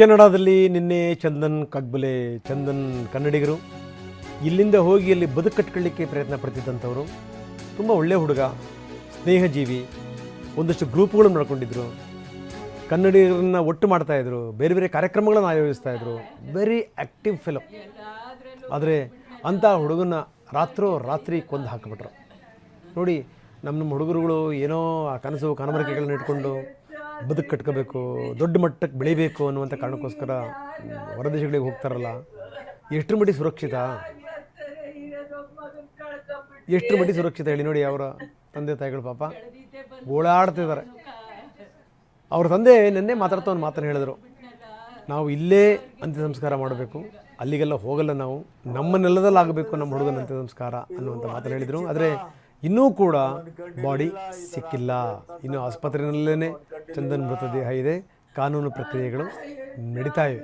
ಕೆನಡಾದಲ್ಲಿ ನಿನ್ನೆ ಚಂದನ್ ಕಗ್ಬಲೆ ಚಂದನ್ ಕನ್ನಡಿಗರು ಇಲ್ಲಿಂದ ಹೋಗಿ ಅಲ್ಲಿ ಬದುಕು ಕಟ್ಕೊಳ್ಳಿಕ್ಕೆ ಪ್ರಯತ್ನ ಪಡ್ತಿದ್ದಂಥವ್ರು. ತುಂಬ ಒಳ್ಳೆಯ ಹುಡುಗ, ಸ್ನೇಹಜೀವಿ, ಒಂದಷ್ಟು ಗ್ರೂಪ್ಗಳನ್ನು ಮಾಡ್ಕೊಂಡಿದ್ರು, ಕನ್ನಡಿಗರನ್ನ ಒಟ್ಟು ಮಾಡ್ತಾಯಿದ್ರು, ಬೇರೆ ಬೇರೆ ಕಾರ್ಯಕ್ರಮಗಳನ್ನು ಆಯೋಜಿಸ್ತಾಯಿದ್ರು. Very active fellow. ಆದರೆ ಅಂಥ ಹುಡುಗನ ರಾತ್ರಿ ಕೊಂದು ಹಾಕಿಬಿಟ್ರು. ನೋಡಿ, ನಮ್ಮ ಹುಡುಗರುಗಳು ಏನೋ ಆ ಕನಸು ಕನಬರಕೆಗಳನ್ನ ಇಟ್ಕೊಂಡು ಬದುಕು ಕಟ್ಕೋಬೇಕು, ದೊಡ್ಡ ಮಟ್ಟಕ್ಕೆ ಬೆಳಿಬೇಕು ಅನ್ನುವಂಥ ಕಾರಣಕ್ಕೋಸ್ಕರ ಹೊರದೇಶಗಳಿಗೆ ಹೋಗ್ತಾರಲ್ಲ, ಎಷ್ಟರ ಮಟ್ಟಿಗೆ ಸುರಕ್ಷಿತ, ಎಷ್ಟರ ಮಟ್ಟಿಗೆ ಸುರಕ್ಷಿತ ಹೇಳಿ. ನೋಡಿ, ಅವರ ತಂದೆ ತಾಯಿಗಳು ಪಾಪ ಗೋಳಾಡ್ತಿದ್ದಾರೆ. ಅವ್ರ ತಂದೆ ನಿನ್ನೆ ಮಾತಾಡ್ತಾ ಒಂದು ಮಾತನ್ನು ಹೇಳಿದ್ರು, ನಾವು ಇಲ್ಲೇ ಅಂತ್ಯ ಸಂಸ್ಕಾರ ಮಾಡಬೇಕು, ಅಲ್ಲಿಗೆಲ್ಲ ಹೋಗಲ್ಲ, ನಾವು ನಮ್ಮ ನೆಲದಲ್ಲಿ ಆಗಬೇಕು ನಮ್ಮ ಹುಡುಗನ ಅಂತ್ಯ ಸಂಸ್ಕಾರ ಅನ್ನುವಂಥ ಮಾತನ್ನು ಹೇಳಿದರು. ಆದರೆ ಇನ್ನೂ ಕೂಡ ಬಾಡಿ ಸಿಕ್ಕಿಲ್ಲ. ಇನ್ನು ಆಸ್ಪತ್ರೆಯಲ್ಲೇ ಚಂದನ್ ಮೃತದೇಹ ಇದೆ, ಕಾನೂನು ಪ್ರಕ್ರಿಯೆಗಳು ನಡೀತಾ ಇವೆ.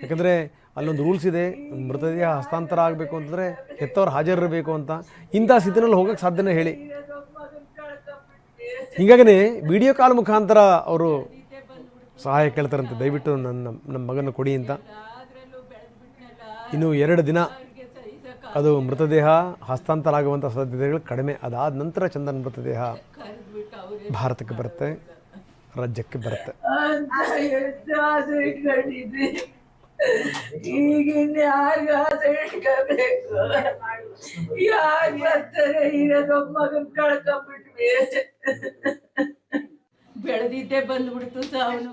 ಯಾಕಂದರೆ ಅಲ್ಲೊಂದು ರೂಲ್ಸ್ ಇದೆ, ಮೃತದೇಹ ಹಸ್ತಾಂತರ ಆಗಬೇಕು ಅಂತಂದರೆ ಹೆತ್ತವ್ರು ಹಾಜರಿರಬೇಕು ಅಂತ. ಇಂಥ ಸ್ಥಿತಿನಲ್ಲಿ ಹೋಗೋಕ್ಕೆ ಸಾಧ್ಯನೇ ಹೇಳಿ? ಹೀಗಾಗಿನೇ ವಿಡಿಯೋ ಕಾಲ್ ಮುಖಾಂತರ ಅವರು ಸಹಾಯ ಕೇಳ್ತಾರಂತೆ, ದಯವಿಟ್ಟು ನಮ್ಮ ಮಗನ ಕೊಡಿ ಅಂತ. ಇನ್ನು 2 ದಿನ ಅದು ಮೃತದೇಹ ಹಸ್ತಾಂತರ ಆಗುವಂಥ ಸಾಧ್ಯತೆಗಳು ಕಡಿಮೆ. ಅದಾದ ನಂತರ ಚಂದನ್ ಮೃತದೇಹ ಭಾರತಕ್ಕೆ ಬರುತ್ತೆ, ರಾಜ್ಯಕ್ಕೆ ಬರುತ್ತೆ. ಈಗಿನ ಯಾರಿಗಾದ್ರೂ ಇಟ್ಕೋಬೇಕು, ಯಾರು ಬರ್ತಾರೆ? ಇರೋದು ಮಗನ್ ಕಳ್ಕೊಂಡ್ಬಿಟ್ವಿ, ಬೆಳೆದಿದ್ದೆ ಬಂದ್ಬಿಡ್ತು ಅವನು.